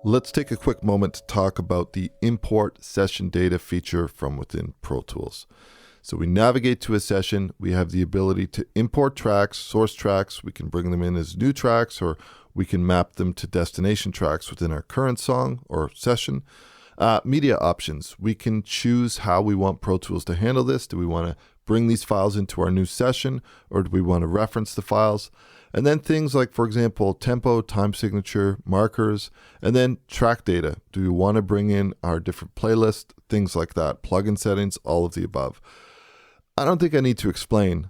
Let's take a quick moment to talk about the import session data feature from within Pro Tools. So we navigate to a session, we have the ability to import tracks, source tracks, we can bring them in as new tracks, or we can map them to destination tracks within our current song or session. Media options, we can choose how we want Pro Tools to handle this. Do we want to bring these files into our new session, or do we want to reference the files? And then things like, for example, tempo, time signature, markers, and then track data. Do we want to bring in our different playlists, things like that, plugin settings, all of the above. I don't think I need to explain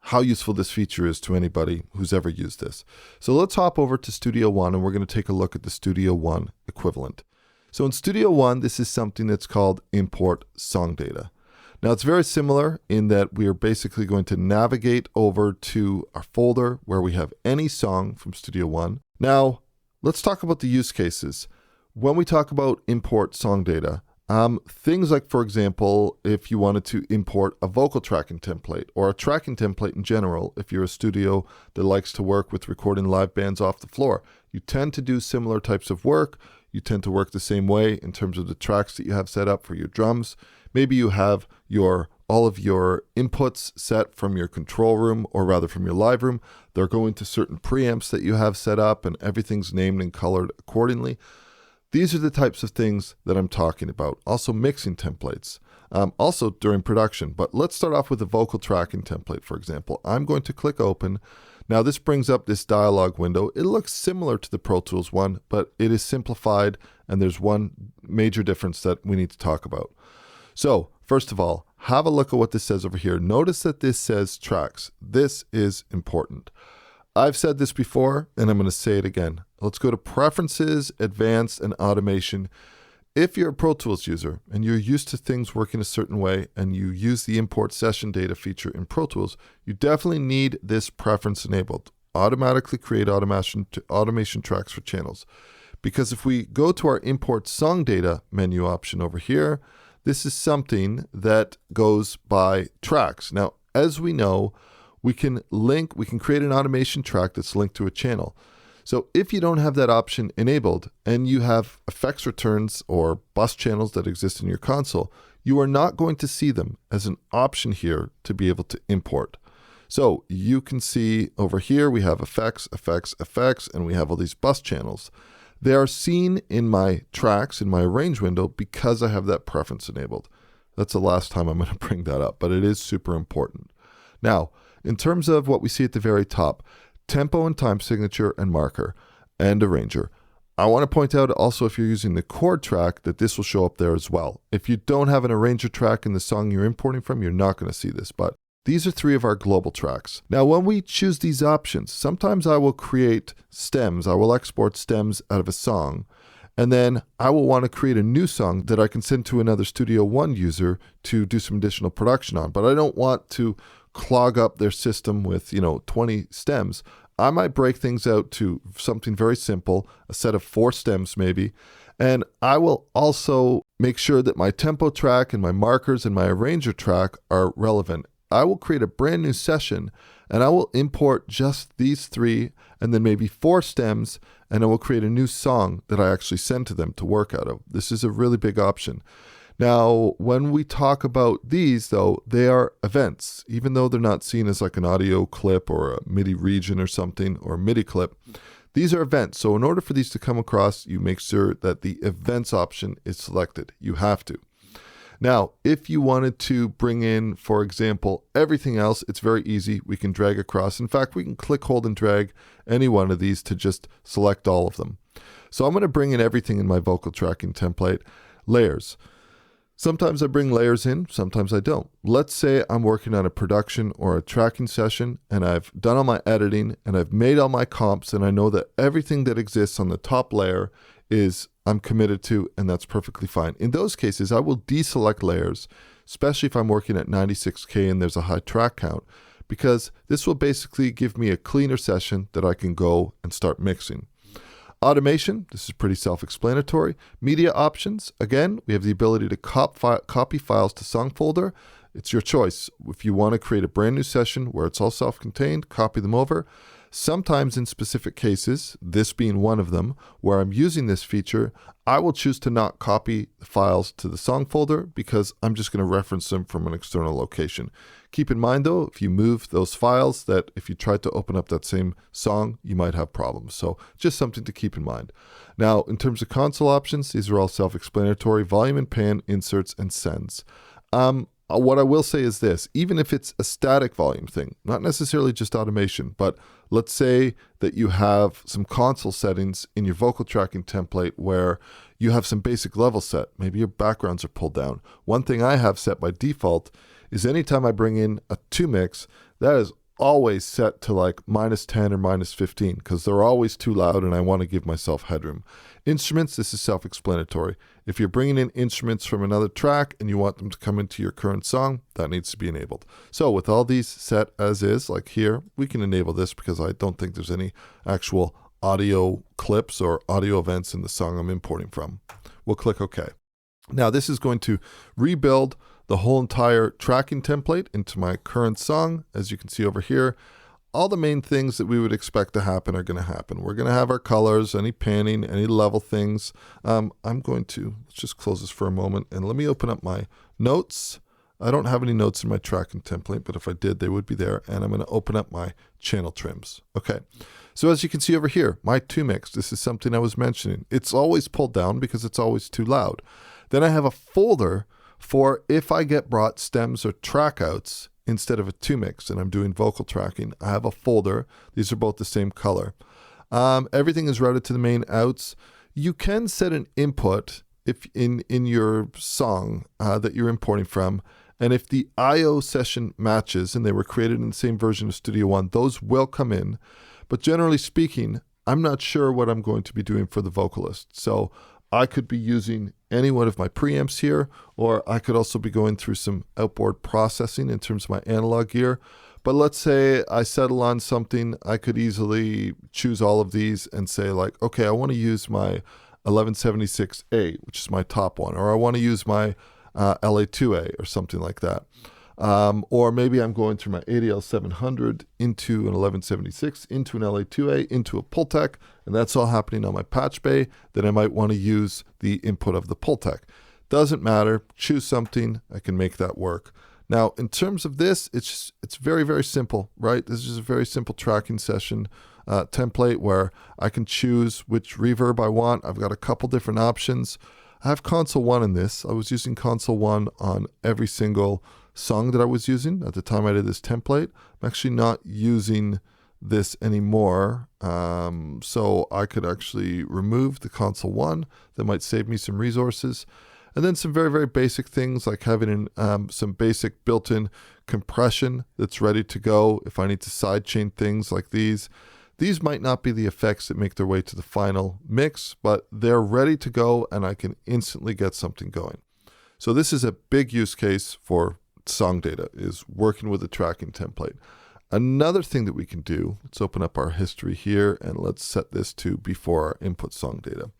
how useful this feature is to anybody who's ever used this. So let's hop over to Studio One, and we're going to take a look at the Studio One equivalent. So in Studio One, this is something that's called import song data. Now it's very similar in that we are basically going to navigate over to our folder where we have any song from Studio One. Now let's talk about the use cases. When we talk about import song data, things like, for example, if you wanted to import a vocal tracking template or a tracking template in general, if you're a studio that likes to work with recording live bands off the floor, you tend to do similar types of work. You tend to work the same way in terms of the tracks that you have set up for your drums. Maybe you have all of your inputs set from your control room, or rather from your live room. They're going to certain preamps that you have set up, and everything's named and colored accordingly. These are the types of things that I'm talking about. Also mixing templates, also during production. But let's start off with a vocal tracking template, for example. I'm going to click open. Now this brings up this dialog window. It looks similar to the Pro Tools one, but it is simplified, and there's one major difference that we need to talk about. So first of all, have a look at what this says over here. Notice that this says tracks. This is important. I've said this before, and I'm going to say it again. Let's go to Preferences, Advanced, and Automation. If you're a Pro Tools user and you're used to things working a certain way and you use the import session data feature in Pro Tools, you definitely need this preference enabled. Automatically create automation tracks for channels. Because if we go to our import song data menu option over here, this is something that goes by tracks. Now, as we know, we can create an automation track that's linked to a channel. So if you don't have that option enabled and you have effects returns or bus channels that exist in your console, you are not going to see them as an option here to be able to import. So you can see over here, we have effects, and we have all these bus channels. They are seen in my tracks, in my arrange window, because I have that preference enabled. That's the last time I'm going to bring that up, but it is super important. Now, in terms of what we see at the very top, tempo and time signature and marker and arranger. I want to point out also, if you're using the chord track, that this will show up there as well. If you don't have an arranger track in the song you're importing from, you're not going to see this, but these are three of our global tracks. Now, when we choose these options, sometimes I will create stems. I will export stems out of a song, and then I will want to create a new song that I can send to another Studio One user to do some additional production on. But I don't want to clog up their system with 20 stems. I might break things out to something very simple, a set of 4 stems maybe, and I will also make sure that my tempo track and my markers and my arranger track are relevant. I will create a brand new session, and I will import just these 3 and then maybe 4 stems, and I will create a new song that I actually send to them to work out of. This is a really big option. Now, when we talk about these, though, they are events. Even though they're not seen as like an audio clip or a MIDI region or something, or a MIDI clip, these are events. So in order for these to come across, you make sure that the events option is selected. You have to. Now, if you wanted to bring in, for example, everything else, it's very easy. We can drag across. In fact, we can click, hold, and drag any one of these to just select all of them. So I'm going to bring in everything in my vocal tracking template. Layers. Sometimes I bring layers in, sometimes I don't. Let's say I'm working on a production or a tracking session, and I've done all my editing, and I've made all my comps, and I know that everything that exists on the top layer is I'm committed to, and that's perfectly fine. In those cases, I will deselect layers, especially if I'm working at 96K and there's a high track count, because this will basically give me a cleaner session that I can go and start mixing. Automation, this is pretty self-explanatory. Media options, again, we have the ability to copy files to song folder. It's your choice. If you want to create a brand new session where it's all self-contained, copy them over. Sometimes in specific cases, this being one of them, where I'm using this feature, I will choose to not copy the files to the song folder because I'm just going to reference them from an external location. Keep in mind though, if you move those files, that if you try to open up that same song, you might have problems. So just something to keep in mind. Now, in terms of console options, these are all self-explanatory: volume and pan, inserts, and sends. What I will say is this: even if it's a static volume thing, not necessarily just automation, but let's say that you have some console settings in your vocal tracking template where you have some basic level set. Maybe your backgrounds are pulled down. One thing I have set by default is anytime I bring in a 2 mix, that is always set to like -10 or -15 because they're always too loud and I want to give myself headroom. Instruments, this is self-explanatory. If you're bringing in instruments from another track and you want them to come into your current song, that needs to be enabled. So with all these set as is, like here, we can enable this because I don't think there's any actual audio clips or audio events in the song I'm importing from. We'll click OK. Now this is going to rebuild the whole entire tracking template into my current song. As you can see over here, all the main things that we would expect to happen are going to happen. We're going to have our colors, any panning, any level things. Let's just close this for a moment and let me open up my notes. I don't have any notes in my tracking template, but if I did, they would be there. And I'm going to open up my channel trims. Okay. So as you can see over here, my 2 mix, this is something I was mentioning. It's always pulled down because it's always too loud. Then I have a folder for if I get brought stems or track outs instead of a 2 mix and I'm doing vocal tracking. I have a folder. These are both the same color. Everything is routed to the main outs. You can set an input if in your song that you're importing from, and if the IO session matches and they were created in the same version of Studio One, those will come in. But generally speaking, I'm not sure what I'm going to be doing for the vocalist. So I could be using any one of my preamps here, or I could also be going through some outboard processing in terms of my analog gear. But let's say I settle on something, I could easily choose all of these and say like, okay, I want to use my 1176A, which is my top one, or I want to use my LA2A or something like that. Or maybe I'm going through my ADL 700 into an 1176, into an LA2A, into a Pultec, and that's all happening on my patch bay. Then I might want to use the input of the Pultec. Doesn't matter, choose something, I can make that work. Now, in terms of this, it's very, very simple, right? This is a very simple tracking session template where I can choose which reverb I want. I've got a couple different options. I have console 1 in this. I was using console 1 on every single song that I was using at the time I did this template. I'm actually not using this anymore, so I could actually remove the console 1. That might save me some resources. And then some very, very basic things like having some basic built-in compression that's ready to go if I need to sidechain things like these. These might not be the effects that make their way to the final mix, but they're ready to go and I can instantly get something going. So this is a big use case for song data, is working with a tracking template. Another thing that we can do, let's open up our history here and let's set this to before our input song data.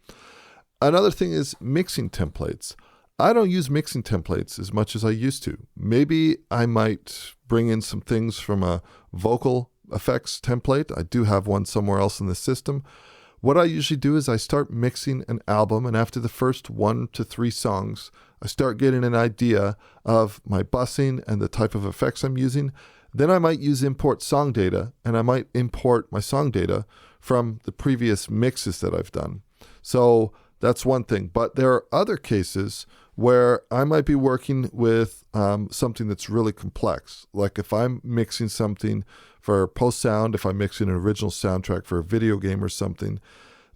Another thing is mixing templates. I don't use mixing templates as much as I used to. Maybe I might bring in some things from a vocal effects template. I do have one somewhere else in the system. What I usually do is I start mixing an album, and after the first 1 to 3 songs, I start getting an idea of my bussing and the type of effects I'm using. Then I might use import song data, and I might import my song data from the previous mixes that I've done. So that's one thing. But there are other cases where I might be working with something that's really complex. Like if I'm mixing something for post-sound, if I'm mixing an original soundtrack for a video game or something,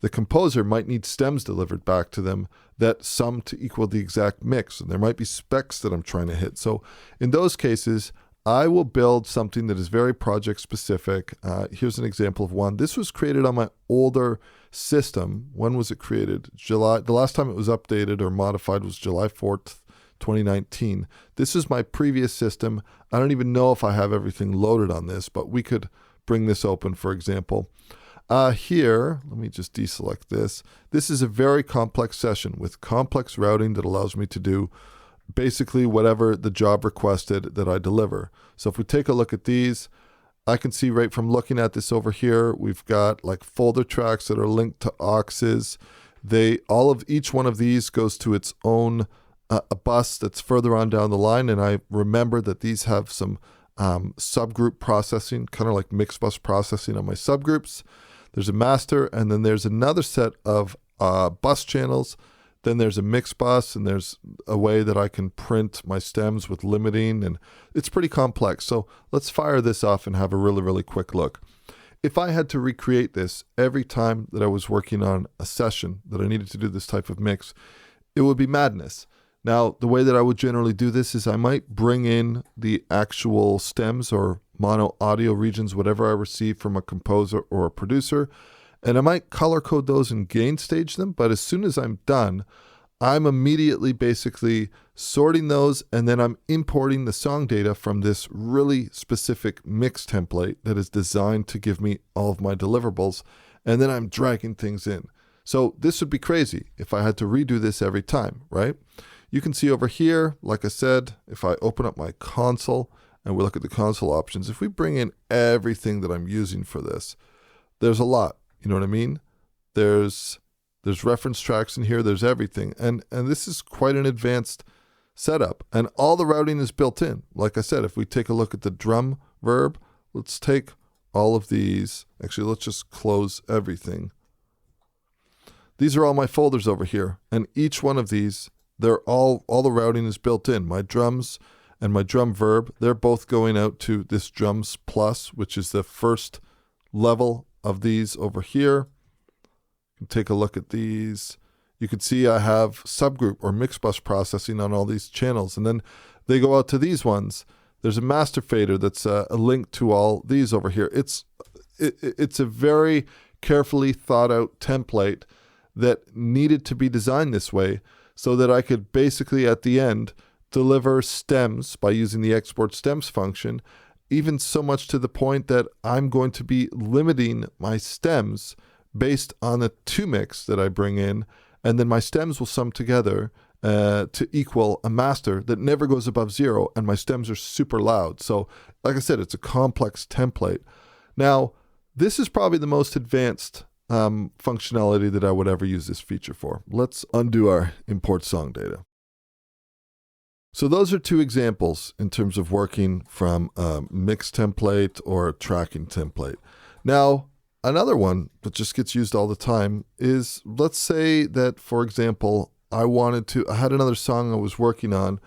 the composer might need stems delivered back to them that sum to equal the exact mix. And there might be specs that I'm trying to hit. So in those cases, I will build something that is very project specific. Here's an example of one. This was created on my older system. When was it created? July. The last time it was updated or modified was July 4th, 2019. This is my previous system. I don't even know if I have everything loaded on this, but we could bring this open, for example. Here, let me just deselect this. This is a very complex session with complex routing that allows me to do basically whatever the job requested that I deliver. So if we take a look at these, I can see right from looking at this over here, we've got like folder tracks that are linked to auxes. Each one of these goes to its own a bus that's further on down the line. And I remember that these have some subgroup processing, kind of like mix bus processing on my subgroups. There's a master, and then there's another set of bus channels. Then there's a mix bus, and there's a way that I can print my stems with limiting, and it's pretty complex. So let's fire this off and have a really, really quick look. If I had to recreate this every time that I was working on a session that I needed to do this type of mix, it would be madness. Now, the way that I would generally do this is I might bring in the actual stems or mono audio regions, whatever I receive from a composer or a producer, and I might color code those and gain stage them. But as soon as I'm done, I'm immediately basically sorting those, and then I'm importing the song data from this really specific mix template that is designed to give me all of my deliverables, and then I'm dragging things in. So this would be crazy if I had to redo this every time, right? You can see over here, like I said, if I open up my console and we look at the console options, if we bring in everything that I'm using for this, there's a lot, you know what I mean? There's reference tracks in here, there's everything. And this is quite an advanced setup. And all the routing is built in. Like I said, if we take a look at the drum verb, let's take all of these. Actually, let's just close everything. These are all my folders over here. And each one of these, all the routing is built in. My drums and my drum verb, they're both going out to this drums plus, which is the first level of these over here. You can take a look at these. You can see I have subgroup or mix bus processing on all these channels. And then they go out to these ones. There's a master fader that's a link to all these over here. It's a very carefully thought out template that needed to be designed this way, so that I could basically at the end deliver stems by using the export stems function, even so much to the point that I'm going to be limiting my stems based on a 2 mix that I bring in, and then my stems will sum together to equal a master that never goes above 0, and my stems are super loud. So like I said, it's a complex template. Now, this is probably the most advanced functionality that I would ever use this feature for. Let's undo our import song data. So those are 2 examples in terms of working from a mix template or a tracking template. Now, another one that just gets used all the time is, let's say that, for example, I had another song I was working on,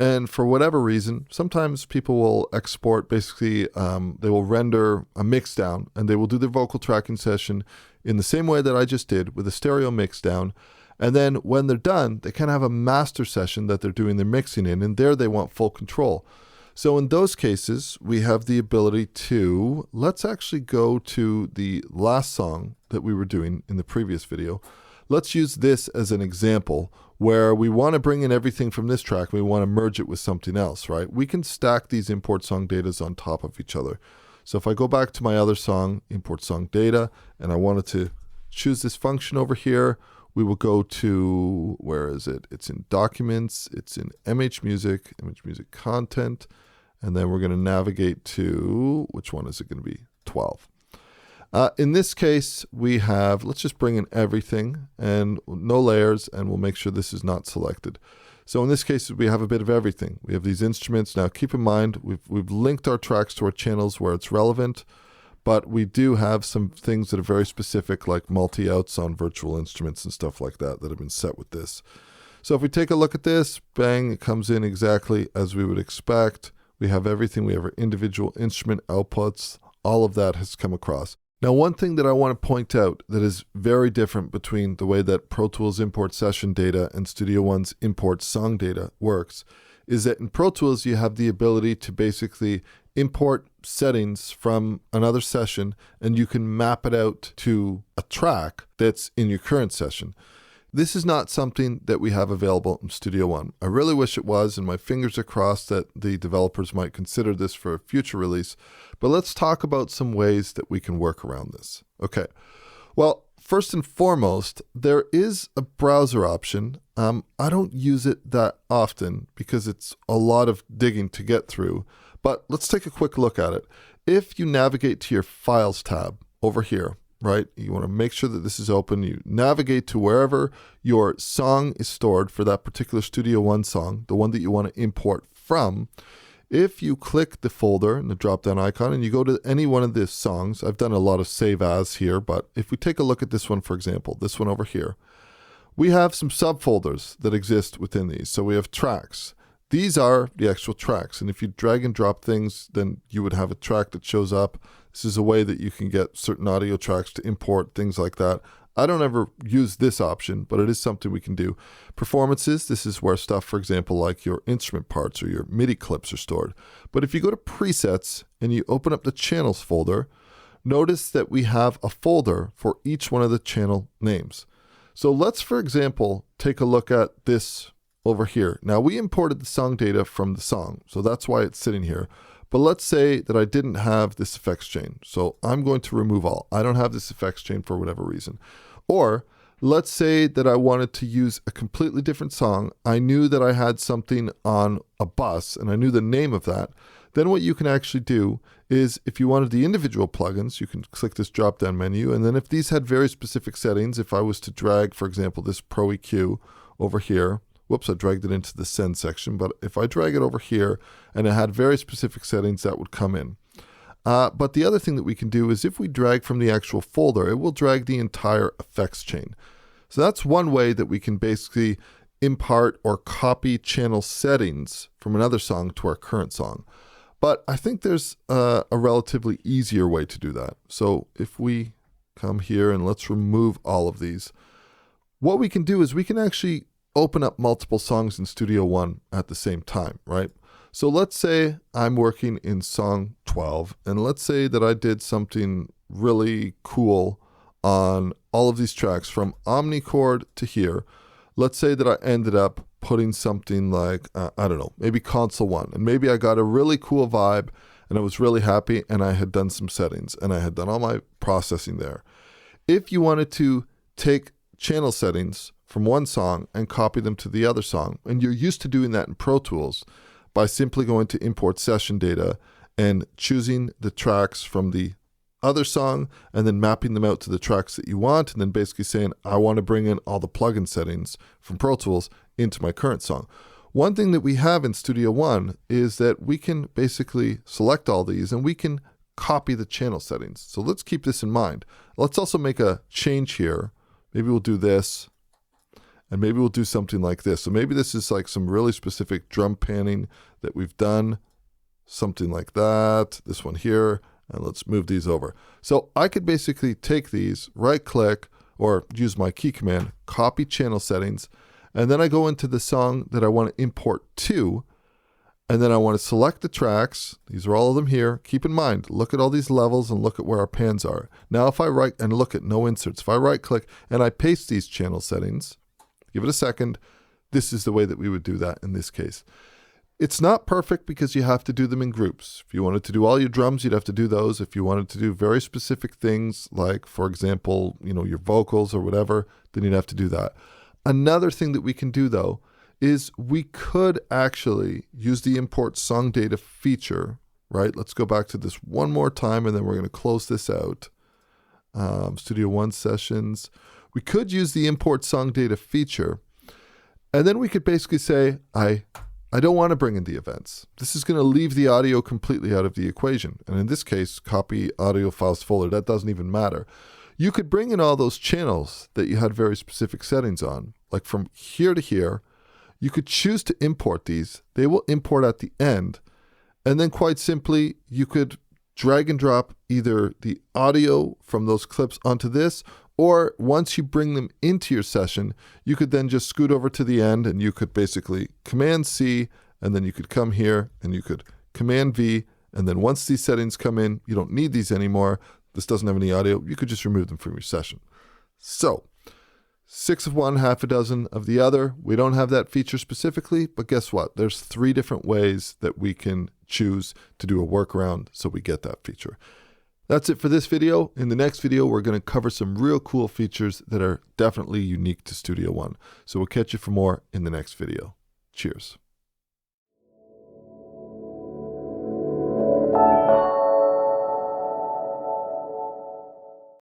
and for whatever reason, sometimes people will export, basically, they will render a mix down, and they will do their vocal tracking session in the same way that I just did with a stereo mix down. And then when they're done, they kind of have a master session that they're doing their mixing in, and there they want full control. So in those cases, we have the ability to, let's actually go to the last song that we were doing in the previous video. Let's use this as an example where we want to bring in everything from this track. We want to merge it with something else, right? We can stack these import song datas on top of each other. So if I go back to my other song, import song data, and I wanted to choose this function over here, we will go to, where is it? It's in documents, it's in MH Music content, and then we're going to navigate to, which one is it going to be? 12. In this case, we have, let's just bring in everything and no layers, and we'll make sure this is not selected. So in this case, we have a bit of everything. We have these instruments. Now keep in mind, we've linked our tracks to our channels where it's relevant, but we do have some things that are very specific, like multi-outs on virtual instruments and stuff like that have been set with this. So if we take a look at this, bang, it comes in exactly as we would expect. We have everything. We have our individual instrument outputs. All of that has come across. Now, one thing that I want to point out that is very different between the way that Pro Tools import session data and Studio One's import song data works is that in Pro Tools, you have the ability to basically import settings from another session, and you can map it out to a track that's in your current session. This is not something that we have available in Studio One. I really wish it was, and my fingers are crossed that the developers might consider this for a future release. But let's talk about some ways that we can work around this. Okay, well, first and foremost, there is a browser option. I don't use it that often because it's a lot of digging to get through. But let's take a quick look at it. If you navigate to your Files tab over here, right, you want to make sure that this is open. You navigate to wherever your song is stored for that particular Studio One song, the one that you want to import from. If you click the folder and the drop-down icon and you go to any one of the songs, I've done a lot of save as here, but if we take a look at this one, for example, this one over here, we have some subfolders that exist within these. So we have tracks. These are the actual tracks. And if you drag and drop things, then you would have a track that shows up. This is a way that you can get certain audio tracks to import, things like that. I don't ever use this option, but it is something we can do. Performances, this is where stuff, for example, like your instrument parts or your MIDI clips are stored. But if you go to presets and you open up the channels folder, notice that we have a folder for each one of the channel names. So let's, for example, take a look at this over here. Now we imported the song data from the song, so that's why it's sitting here. But let's say that I didn't have this effects chain. So I'm going to remove all. I don't have this effects chain for whatever reason. Or let's say that I wanted to use a completely different song. I knew that I had something on a bus and I knew the name of that. Then what you can actually do is if you wanted the individual plugins, you can click this drop down menu. And then if these had very specific settings, if I was to drag, for example, this Pro EQ over here, whoops, I dragged it into the send section, but if I drag it over here and it had very specific settings, that would come in. But the other thing that we can do is if we drag from the actual folder, it will drag the entire effects chain. So that's one way that we can basically impart or copy channel settings from another song to our current song. But I think there's a relatively easier way to do that. So if we come here and let's remove all of these, what we can do is we can actually open up multiple songs in Studio One at the same time, right? So let's say I'm working in song 12, and let's say that I did something really cool on all of these tracks from Omnichord to here. Let's say that I ended up putting something like, I don't know, maybe console 1, and maybe I got a really cool vibe and I was really happy and I had done some settings and I had done all my processing there. If you wanted to take channel settings from one song and copy them to the other song, and you're used to doing that in Pro Tools by simply going to import session data and choosing the tracks from the other song and then mapping them out to the tracks that you want, and then basically saying, I want to bring in all the plugin settings from Pro Tools into my current song. One thing that we have in Studio One is that we can basically select all these and we can copy the channel settings. So let's keep this in mind. Let's also make a change here. Maybe we'll do this. And maybe we'll do something like this. So maybe this is like some really specific drum panning that we've done. Something like that. This one here. And let's move these over. So I could basically take these, right click, or use my key command, copy channel settings. And then I go into the song that I want to import to. And then I want to select the tracks. These are all of them here. Keep in mind, look at all these levels and look at where our pans are. Now if I right and look at no inserts, if I right click and I paste these channel settings, give it a second. This is the way that we would do that in this case. It's not perfect because you have to do them in groups. If you wanted to do all your drums, you'd have to do those. If you wanted to do very specific things like, for example, your vocals or whatever, then you'd have to do that. Another thing that we can do though is we could actually use the import song data feature, right? Let's go back to this one more time and then we're going to close this out. Studio One sessions. We could use the import song data feature, and then we could basically say, I don't want to bring in the events. This is going to leave the audio completely out of the equation. And in this case, copy audio files folder, that doesn't even matter. You could bring in all those channels that you had very specific settings on, like from here to here. You could choose to import these. They will import at the end. And then quite simply, you could drag and drop either the audio from those clips onto this, or once you bring them into your session, you could then just scoot over to the end and you could basically Command C, and then you could come here and you could Command V, and then once these settings come in, you don't need these anymore. This doesn't have any audio. You could just remove them from your session. So 6 of one, half a dozen of the other. We don't have that feature specifically, but guess what? There's 3 different ways that we can choose to do a workaround so we get that feature. That's it for this video. In the next video, we're going to cover some real cool features that are definitely unique to Studio One. So we'll catch you for more in the next video. Cheers.